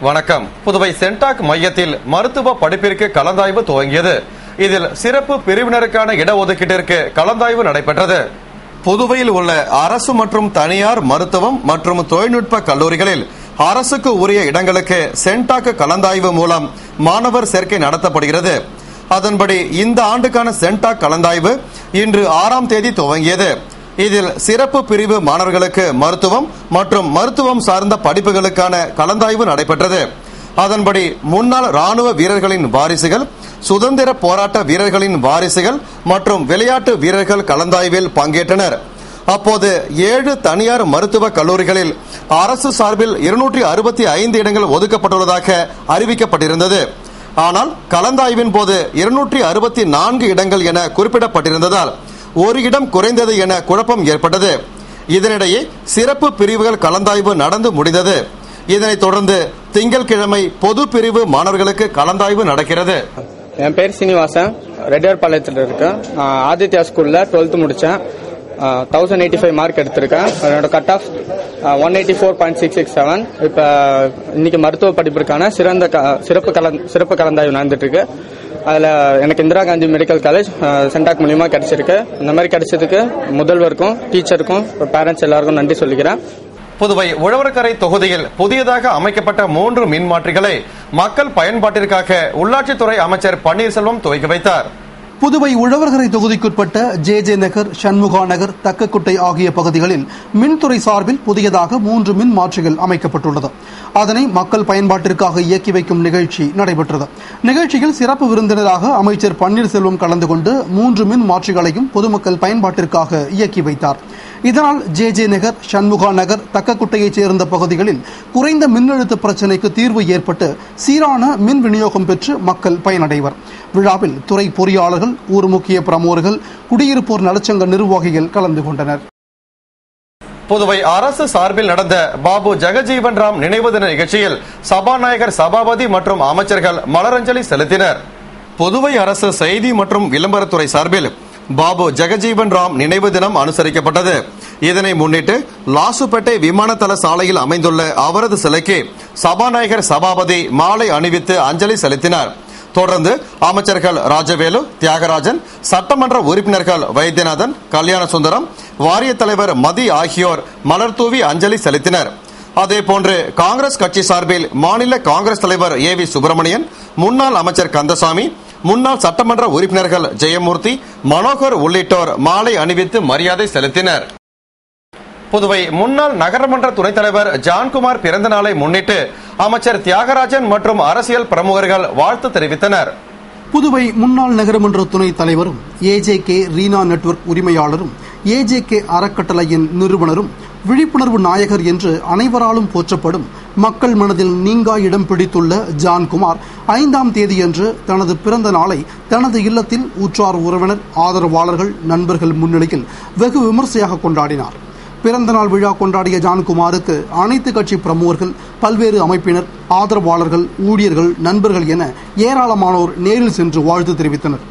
வணக்கம். புதுவை சென்டாக் மையத்தில் மருத்துவ படிப்பிற்கு கலந்தாய்வு துவங்கியது. இதில் சிறப்பு பிரிவினருக்கான இடஒதுக்கீட்டிற்கு கலந்தாய்வு நடைபெற்றது. புதுவையில் உள்ள அரசு மற்றும் தனியார் மருத்துவம் மற்றும் தொழில்நுட்ப கல்லூரிகளில் அரசுக்கு உரிய இடங்களுக்கு சென்டாக் கலந்தாய்வு மூலம் மாணவர் சேர்க்கை நடத்தப்படுகிறது. அதன்படி இந்த ஆண்டுக்கான சென்டாக் கலந்தாய்வு இன்று 6ஆம் தேதி துவங்கியது. இதில் சிறப்பு பிரிவு மாணவர்களுக்கு மருத்துவம் மற்றும் மருத்துவம் சார்ந்த படிப்புகளுக்கான கலந்தாய்வு நடைபெற்றது. அதன்படி முன்னாள் ராணுவ வீரர்களின் வாரிசுகள், சுதந்திர போராட்ட வீரர்களின் வாரிசுகள் மற்றும் விளையாட்டு வீரர்கள் கலந்தாய்வில் பங்கேற்றனர். அப்போது 7 தனியார் மருத்துவ கல்லூரிகளில் அரசு சார்பில் 265 இடங்கள் ஒதுக்கப்பட்டுள்ளதாக அறிவிக்கப்பட்டிருந்தது. ஆனால் கலந்தாய்வின் போது 264 இடங்கள் என குறிப்பிடப்பட்டிருந்ததால் ஒரு இடம் குறைந்தது என குழப்பம் ஏற்பட்டது. இதனிடையே சிறப்பு பிரிவுகள் கலந்தாய்வு நடந்து முடிந்தது. இதனைத் தொடர்ந்து திங்கட்கிழமை பொது பிரிவு மாணவர்களுக்கு கலந்தாய்வு நடக்கிறது. என் பேர் சீனிவாசன், ரெட்டியார் பாளையத்தில் இருக்கேன். நான் ஆதித்யா ஸ்கூல்ல 12th முடிச்சேன். 1085 மார்க் எடுத்திருக்கேன். என்னோட கட் ஆஃப் 184.667. இப்ப இன்னைக்கு மருத்துவ படிப்பிற்கான சிறப்பு கலந்தாய்வு நடந்துட்டு இருக்கு. அதுல எனக்கு Indira Gandhi medical college CENTAC மூலியமா கிடைச்சிருக்கு. இந்த மாதிரி கிடைச்சதுக்கு முதல்வருக்கும், டீச்சருக்கும், பேரண்ட்ஸ் எல்லாருக்கும் நன்றி சொல்லிக்கிறேன். புதுவை உழவர்கரை தொகுதியில் புதியதாக அமைக்கப்பட்ட 3 மின்மாற்றிகளை மக்கள் பயன்பாட்டிற்காக உள்ளாட்சித்துறை அமைச்சர் பன்னீர்செல்வம் துவக்கி வைத்தார். புதுவை உழவர்கரை தொகுதிக்குட்பட்ட ஜே நகர், சண்முகா நகர், தக்கக்குட்டை ஆகிய பகுதிகளில் மின்துறை சார்பில் புதியதாக 3 மின் மாற்றிகள் அமைக்கப்பட்டுள்ளது. அதனை மக்கள் பயன்பாட்டிற்காக இயக்கி வைக்கும் நிகழ்ச்சி நடைபெற்றது. நிகழ்ச்சியில் சிறப்பு விருந்தினராக அமைச்சர் பன்னீர்செல்வம் கலந்து கொண்டு 3 மின் மாற்றிகளையும் பொதுமக்கள் பயன்பாட்டிற்காக இயக்கி வைத்தார். இதனால் ஜே நகர், சண்முகா நகர், தக்கக்குட்டையைச் சேர்ந்த பகுதிகளில் குறைந்த மின்னழுத்த பிரச்சினைக்கு தீர்வு ஏற்பட்டு சீரான மின் விநியோகம் பெற்று மக்கள் பயனடைவர். விழாவில் துறை பொறியாளர்கள், ஊர் முக்கிய பிரமுகர்கள், குடியிருப்போர் நலச்சங்க நிர்வாகிகள் கலந்து கொண்டனர். புதுவை அரசு சார்பில் நடந்த பாபு ஜெகஜீவன் ராம் நினைவு தின நிகழ்ச்சியில் சபாநாயகர், சபாபதி மற்றும் அமைச்சர்கள் மலரஞ்சலி செலுத்தினர். புதுவை அரசு செய்தி மற்றும் விளம்பரத்துறை சார்பில் பாபு ஜெகஜீவன் ராம் நினைவு தினம் அனுசரிக்கப்பட்டது. இதனை முன்னிட்டு லாசுப்பேட்டை விமானதள சாலையில் அமைந்துள்ள அவரது சிலைக்கு சபாநாயகர், சபாபதி மாலை அணிவித்து அஞ்சலி செலுத்தினார். தொடர்ந்து அமைச்சர்கள் ராஜவேலு, தியாகராஜன், சட்டமன்ற உறுப்பினர்கள் வைத்தியநாதன், கல்யாணசுந்தரம், வாரிய தலைவர் மதி ஆகியோர் மலர்தூவி அஞ்சலி செலுத்தினர். அதேபோன்று காங்கிரஸ் கட்சி சார்பில் மாநில காங்கிரஸ் தலைவர் ஏ.வி. சுப்பிரமணியன், முன்னாள் அமைச்சர் கந்தசாமி, முன்னாள் சட்டமன்ற உறுப்பினர்கள் ஜெயமூர்த்தி, மனோகர் உள்ளிட்டோர் மாலை அணிவித்து மரியாதை செலுத்தினர். புதுவை முன்னாள் நகரமன்ற துணைத் தலைவர் ஜான்குமார் பிறந்த நாளை முன்னிட்டு அமைச்சர் தியாகராஜன் மற்றும் அரசியல் பிரமுகர்கள் வாழ்த்து தெரிவித்தனர். புதுவை முன்னாள் நகரமன்ற துணைத் தலைவரும், ஏஜேகே ரீனா நெட்வொர்க் உரிமையாளரும், ஏஜேகே அறக்கட்டளையின் நிறுவனரும், விழிப்புணர்வு நாயகர் என்று அனைவராலும் போற்றப்படும், மக்கள் மனதில் நீங்கா இடம் பிடித்துள்ள ஜான்குமார் 5ஆம் தேதியன்று தனது பிறந்த நாளை தனது இல்லத்தில் உற்றார் உறவினர், ஆதரவாளர்கள், நண்பர்கள் முன்னிலையில் வெகு விமர்சையாக கொண்டாடினார். பிறந்தநாள் விழா கொண்டாடிய ஜான்குமாருக்கு அனைத்து கட்சி பிரமுகர்கள், பல்வேறு அமைப்பினர், ஆதரவாளர்கள், ஊழியர்கள், நண்பர்கள் என ஏராளமானோர் நேரில் சென்று வாழ்த்து தெரிவித்தனர்.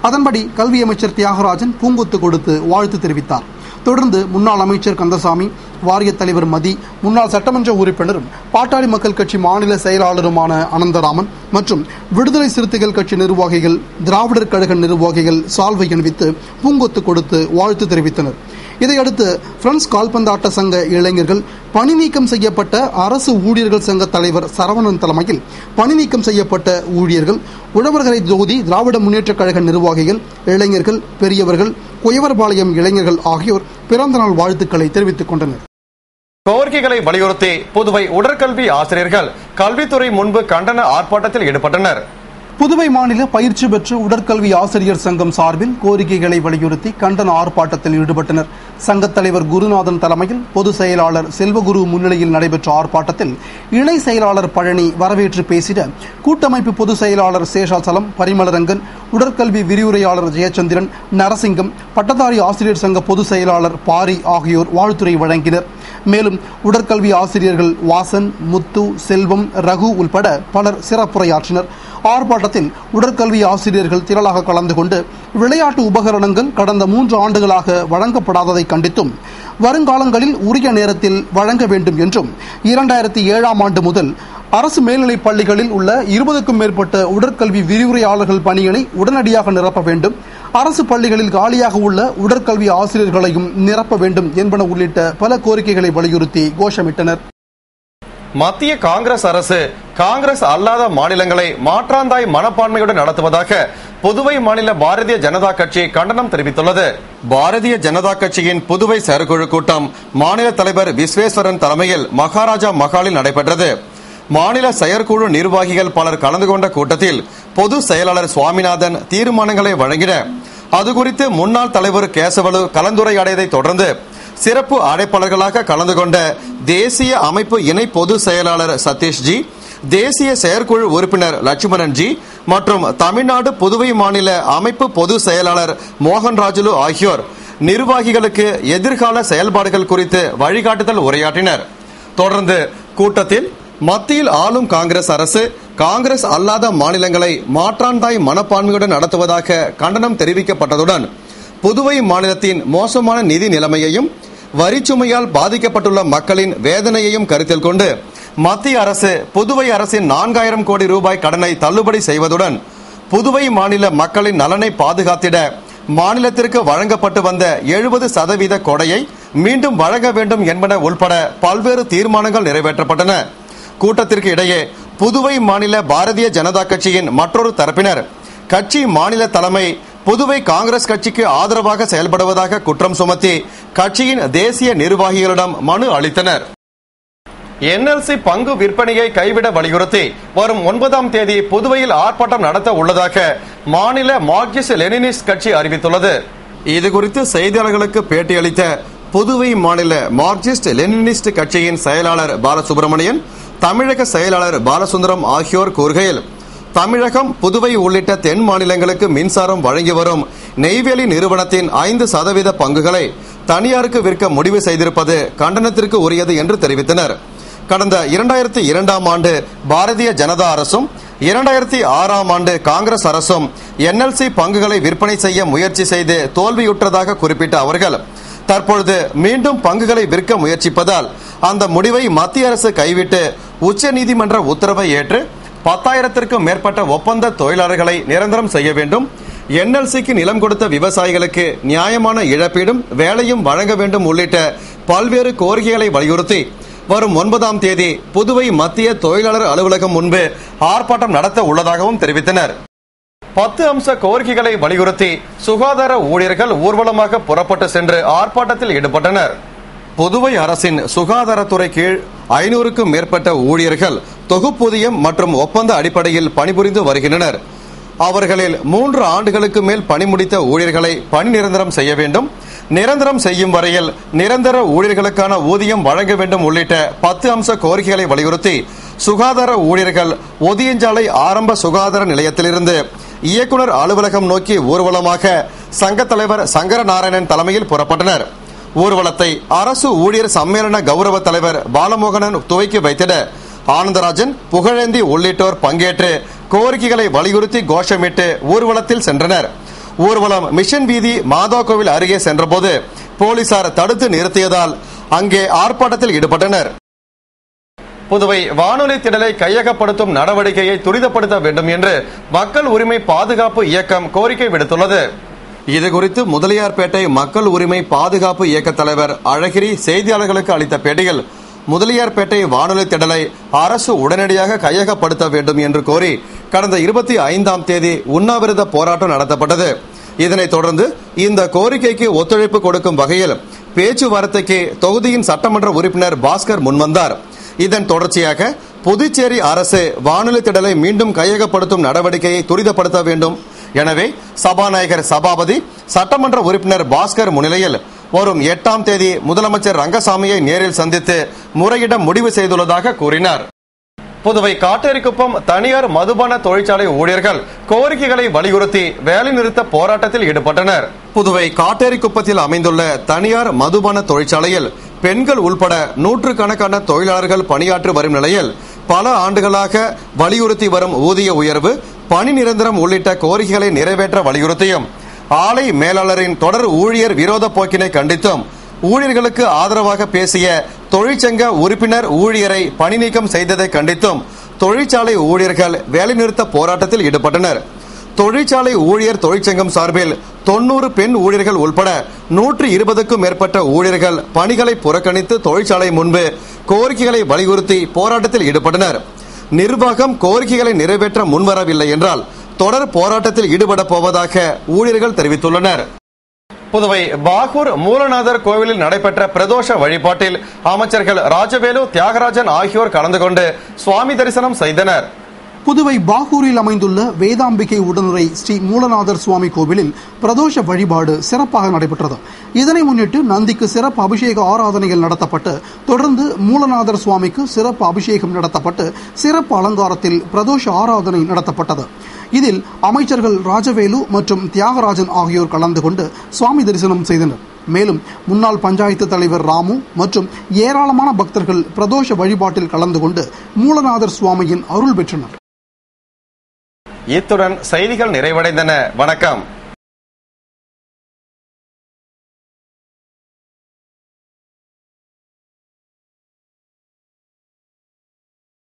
அதன்படி கல்வி அமைச்சர் தியாகராஜன் பூங்கொத்து கொடுத்து வாழ்த்து தெரிவித்தார். தொடர்ந்து முன்னாள் அமைச்சர் கந்தசாமி, வாரிய தலைவர் மதி, முன்னாள் சட்டமன்ற உறுப்பினரும் பாட்டாளி மக்கள் கட்சி மாநில செயலாளருமான அனந்தராமன் மற்றும் விடுதலை சிறுத்தைகள் கட்சி நிர்வாகிகள், திராவிடர் கழக நிர்வாகிகள் சால்வை அணிவித்து பூங்கொத்து கொடுத்து வாழ்த்து தெரிவித்தனர். இதையடுத்து பிரெண்ட்ஸ் கால்பந்தாட்ட சங்க இளைஞர்கள், பணி நீக்கம் செய்யப்பட்ட அரசு ஊழியர்கள் சங்க தலைவர் சரவணன் தலைமையில் பணி நீக்கம் செய்யப்பட்ட ஊழியர்கள், உழவர்கரை தொகுதி திராவிட முன்னேற்ற கழக நிர்வாகிகள், இளைஞர்கள், பெரியவர்கள், குயவர்பாளையம் இளைஞர்கள் ஆகியோர் பிறந்தநாள் வாழ்த்துக்களை தெரிவித்துக் கொண்டனர். கோரிக்கைகளை வலியுறுத்தி புதுவை உடற்கல்வி ஆசிரியர்கள் கல்வித்துறை முன்பு கண்டன ஆர்ப்பாட்டத்தில் ஈடுபட்டனர். புதுவை மாநில பயிற்சி பெற்ற உடற்கல்வி ஆசிரியர் சங்கம் சார்பில் கோரிக்கைகளை வலியுறுத்தி கண்டன ஆர்ப்பாட்டத்தில் ஈடுபட்டனர். சங்கத் தலைவர் குருநாதன் தலைமையில் பொதுச் செயலாளர் செல்வகுரு முன்னிலையில் நடைபெற்ற ஆர்ப்பாட்டத்தில் இணை செயலாளர் பழனி வரவேற்று பேசிட, கூட்டமைப்பு பொதுச் செயலாளர் சேஷாசலம், பரிமளரங்கன், உடற்கல்வி விரிவுரையாளர் ஜெயச்சந்திரன், நரசிங்கம், பட்டதாரி ஆசிரியர் சங்க பொதுச் செயலாளர் பாரி ஆகியோர் வாழ்த்துரை வழங்கினர். மேலும் உடற்கல்வி ஆசிரியர்கள் வாசன், முத்து, செல்வம், ரகு உள்பட பலர் சிறப்புரையாற்றினர். ஆர்ப்பாட்டத்தில் உடற்கல்வி ஆசிரியர்கள் திரளாக கலந்து கொண்டு விளையாட்டு உபகரணங்கள் கடந்த 3 ஆண்டுகளாக வழங்கப்படாததை கண்டித்தும், வருங்காலங்களில் உரிய நேரத்தில் வழங்க வேண்டும் என்றும், 2007ஆம் ஆண்டு முதல் அரசு மேல்நிலைப் பள்ளிகளில் உள்ள 20க்கும் மேற்பட்ட உடற்கல்வி விரிவுரையாளர்கள் பணியினை உடனடியாக நிரப்ப வேண்டும். அரசு பள்ளிகளில் காலியாக உள்ள உடற்கல்வி ஆசிரியர்களையும் நிரப்ப வேண்டும் என்பன உள்ளிட்ட பல கோரிக்கைகளை வலியுறுத்தி கோஷமிட்டனர். மத்திய காங்கிரஸ் அரசு காங்கிரஸ் அல்லாத மாநிலங்களை மாற்றாந்தாய் மனப்பான்மையுடன் நடத்துவதாக புதுவை மாநில பாரதிய ஜனதா கட்சி கண்டனம் தெரிவித்துள்ளது. பாரதிய ஜனதா கட்சியின் புதுவை செயற்குழு கூட்டம் மாநில தலைவர் விஸ்வேஸ்வரன் தலைமையில் மகாராஜா மகாலில் நடைபெற்றது. மாநில செயற்குழு நிர்வாகிகள் பலர் கலந்து கொண்ட கூட்டத்தில் பொது செயலாளர் சுவாமிநாதன் தீர்மானங்களை வழங்கினர். அதுகுறித்து முன்னாள் தலைவர் கேசவலு கலந்துரையாடியதை தொடர்ந்து சிறப்பு அழைப்பாளர்களாக கலந்து கொண்ட தேசிய அமைப்பு இணை பொதுச் செயலாளர் சதீஷ்ஜி, தேசிய செயற்குழு உறுப்பினர் லட்சுமணன் ஜி மற்றும் தமிழ்நாடு புதுவை மாநில அமைப்பு பொதுச் செயலாளர் மோகன்ராஜுலு ஆகியோர் நிர்வாகிகளுக்கு எதிர்கால செயல்பாடுகள் குறித்து வழிகாட்டுதல் உரையாற்றினர். தொடர்ந்து கூட்டத்தில் மத்தியில் ஆளும் காங்கிரஸ் அரசு காங்கிரஸ் அல்லாத மாநிலங்களை மாற்றாந்தாய் மனப்பான்மையுடன் நடத்துவதாக கண்டனம் தெரிவிக்கப்பட்டதுடன் புதுவை மாநிலத்தின் மோசமான நிதி நிலைமையையும் வரிச்சுமையால் பாதிக்கப்பட்டுள்ள மக்களின் வேதனையையும் கருத்தில் கொண்டு மத்திய அரசு புதுவை அரசின் 4000 கோடி ரூபாய் கடனை தள்ளுபடி செய்வதுடன் புதுவை மாநில மக்களின் நலனை பாதுகாத்திட மாநிலத்திற்கு வழங்கப்பட்டு வந்த 70% கொடையை மீண்டும் வழங்க வேண்டும் என்பன உள்பட பல்வேறு தீர்மானங்கள் நிறைவேற்றப்பட்டன. கூட்டத்திற்கு இடையே புதுவை மாநில பாரதிய ஜனதா கட்சியின் மற்றொரு தரப்பினர் கட்சி மாநில தலைமை புதுவை காங்கிரஸ் கட்சிக்கு ஆதரவாக செயல்படுவதாக குற்றம் சுமத்தி கட்சியின் தேசிய நிர்வாகிகளிடம் மனு அளித்தனர். NLC பங்கு விற்பனையை கைவிட வலியுறுத்தி வரும் 9ஆம் தேதி புதுவையில் ஆர்ப்பாட்டம் நடத்த உள்ளதாக மாநில மார்க்சிஸ்ட் லெனினிஸ்ட் கட்சி அறிவித்துள்ளது. இதுகுறித்து செய்தியாளர்களுக்கு பேட்டியளித்த புதுவை மாநில மார்க்சிஸ்ட் லெனினிஸ்ட் கட்சியின் செயலாளர் பாலசுப்ரமணியன், தமிழக செயலாளர் பாலசுந்தரம் ஆகியோர் கூறுகையில், தமிழகம் புதுவை உள்ளிட்ட தென் மாநிலங்களுக்கு மின்சாரம் வழங்கி வரும் நெய்வேலி நிறுவனத்தின் 5% பங்குகளை தனியாருக்கு விற்க முடிவு செய்திருப்பது கண்டனத்திற்கு உரியது என்று தெரிவித்தனர். கடந்த 2002ஆம் ஆண்டு பாரதிய ஜனதா அரசும் 2006ஆம் ஆண்டு காங்கிரஸ் அரசும் NLC பங்குகளை விற்பனை செய்ய முயற்சி செய்து தோல்வியுற்றதாக குறிப்பிட்ட அவர்கள், தற்பொழுது மீண்டும் பங்குகளை விற்க முயற்சிப்பதால் அந்த முடிவை மத்திய அரசு கைவிட்டு உச்சநீதிமன்ற உத்தரவை ஏற்று 10,000க்கும் மேற்பட்ட ஒப்பந்த தொழிலாளர்களை நிரந்தரம் செய்ய வேண்டும், NLCக்கு நிலம் கொடுத்த விவசாயிகளுக்கு நியாயமான இழப்பீடும் வேலையும் வழங்க வேண்டும் உள்ளிட்ட பல்வேறு கோரிக்கைகளை வலியுறுத்தி வரும் 9ஆம் தேதி புதுவை மத்திய தொழிலாளர் அலுவலகம் முன்பு ஆர்ப்பாட்டம் நடத்த உள்ளதாகவும் தெரிவித்தனர். 10 அம்ச கோரிக்கைகளை வலியுறுத்தி சுகாதார ஊழியர்கள் ஊர்வலமாக புறப்பட்டு சென்று ஆர்ப்பாட்டத்தில் ஈடுபட்டனர். புதுவை அரசின் சுகாதாரத்துறை கீழ் 500க்கும் மேற்பட்ட ஊழியர்கள் தொகுப்பூதியம் மற்றும் ஒப்பந்த அடிப்படையில் பணிபுரிந்து வருகின்றனர். அவர்களில் 3 ஆண்டுகளுக்கு மேல் பணி முடித்த ஊழியர்களை பணி நிரந்தரம் செய்ய வேண்டும், நிரந்தரம் செய்யும் வரையில் நிரந்தர ஊழியர்களுக்கான ஊதியம் வழங்க வேண்டும் உள்ளிட்ட 10 அம்ச கோரிக்கைகளை வலியுறுத்தி சுகாதார ஊழியர்கள் ஒதியஞ்சாலை ஆரம்ப சுகாதார நிலையத்திலிருந்து இயக்குநர் அலுவலகம் நோக்கி ஊர்வலமாக சங்க தலைவர் சங்கரநாராயணன் தலைமையில் புறப்பட்டனர். ஊர்வலத்தை அரசு ஊழியர் சம்மேளன கௌரவ தலைவர் பாலமோகனன் துவக்கி வைத்திட ஆனந்தராஜன், புகழேந்தி உள்ளிட்டோர் பங்கேற்று கோரிக்கைகளை வலியுறுத்தி கோஷமிட்டு ஊர்வலத்தில் சென்றனர். ஊர்வலம் மிஷன் வீதி மாதா கோவில் அருகே சென்றபோது போலீசார் தடுத்து நிறுத்தியதால் அங்கே ஆர்ப்பாட்டத்தில் ஈடுபட்டனர். புதுவை வானொலி திடலை கையகப்படுத்தும் நடவடிக்கையை துரிதப்படுத்த வேண்டும் என்று மக்கள் உரிமை பாதுகாப்பு இயக்கம் கோரிக்கை விடுத்துள்ளது. இதுகுறித்து முதலியார்பேட்டை மக்கள் உரிமை பாதுகாப்பு இயக்க தலைவர் அழகிரி செய்தியாளர்களுக்கு அளித்த பேட்டியில், முதலியார்பேட்டை வானொலி திடலை அரசு உடனடியாக கையகப்படுத்த வேண்டும் என்று கோரி கடந்த 25ஆம் தேதி உண்ணாவிரத போராட்டம் நடத்தப்பட்டது. இதனைத் தொடர்ந்து இந்த கோரிக்கைக்கு ஒத்துழைப்பு கொடுக்கும் வகையில் பேச்சுவார்த்தைக்கு தொகுதியின் சட்டமன்ற உறுப்பினர் பாஸ்கர் முன்வந்தார். இதன் தொடர்ச்சியாக புதுச்சேரி அரசு வானொலி திடலை மீண்டும் கையகப்படுத்தும் நடவடிக்கையை துரிதப்படுத்த வேண்டும், எனவே சபாநாயகர் சபாபதி, சட்டமன்ற உறுப்பினர் பாஸ்கர் முன்னிலையில் வரும் 8ஆம் தேதி முதலமைச்சர் ரங்கசாமியை நேரில் சந்தித்து முறையிட முடிவு செய்துள்ளதாக கூறினார். புதுவை காட்டேரிக்குப்பம் தனியார் மதுபான தொழிற்சாலை ஊழியர்கள் கோரிக்கைகளை வலியுறுத்தி வேலைநிறுத்த போராட்டத்தில் ஈடுபட்டனர். புதுவை காட்டேரிக்குப்பத்தில் அமைந்துள்ள தனியார் மதுபான தொழிற்சாலையில் பெண்கள் உள்பட 100கணக்கான தொழிலாளர்கள் பணியாற்றி வரும் நிலையில் பல ஆண்டுகளாக வலியுறுத்தி வரும் ஊதிய உயர்வு, பணி நிரந்தரம் உள்ளிட்ட கோரிக்கைகளை நிறைவேற்ற வலியுறுத்தியும் ஆலை மேலாளரின் தொடர் ஊழியர் விரோத போக்கினை கண்டித்தும் ஊழியர்களுக்கு ஆதரவாக பேசிய தொழிற்சங்க உறுப்பினர் ஊழியரை பணி நீக்கம் செய்ததை கண்டித்தும் தொழிற்சாலை ஊழியர்கள் வேலைநிறுத்த போராட்டத்தில் ஈடுபட்டனர். தொழிற்சாலை ஊழியர் தொழிற்சங்கம் சார்பில் 90 பெண் ஊழியர்கள் உட்பட 120க்கும் மேற்பட்ட ஊழியர்கள் பணிகளை புறக்கணித்து தொழிற்சாலை முன்பு கோரிக்கைகளை வலியுறுத்தி போராட்டத்தில் ஈடுபட்டனர். நிர்வாகம் கோரிக்கைகளை நிறைவேற்ற முன்வரவில்லை என்றால் தொடர் போராட்டத்தில் ஈடுபட போவதாக ஊழியர்கள் தெரிவித்துள்ளனர். புதுவை பாகூர் மூலநாதர் கோவிலில் நடைபெற்ற பிரதோஷ வழிபாட்டில் அமைச்சர்கள் ராஜவேலு, தியாகராஜன் ஆகியோர் கலந்து கொண்டு சுவாமி தரிசனம் செய்தனர். புதுவை பாகூரில் அமைந்துள்ள வேதாம்பிகை உடனுரை ஸ்ரீ மூலநாதர் சுவாமி கோவிலில் பிரதோஷ வழிபாடு சிறப்பாக நடைபெற்றது. இதனை முன்னிட்டு நந்திக்கு சிறப்பு அபிஷேக ஆராதனைகள் நடத்தப்பட்டு தொடர்ந்து மூலநாதர் சுவாமிக்கு சிறப்பு அபிஷேகம் நடத்தப்பட்டு சிறப்பு அலங்காரத்தில் பிரதோஷ ஆராதனை நடத்தப்பட்டது. இதில் அமைச்சர்கள் ராஜவேலு மற்றும் தியாகராஜன் ஆகியோர் கலந்து கொண்டு சுவாமி தரிசனம் செய்தனர். மேலும் முன்னாள் பஞ்சாயத்து தலைவர் ராமு மற்றும் ஏராளமான பக்தர்கள் பிரதோஷ வழிபாட்டில் கலந்து கொண்டு மூலநாதர் சுவாமியின் அருள் பெற்றனர். இத்துடன் செய்திகள் நிறைவடைந்தன. வணக்கம்.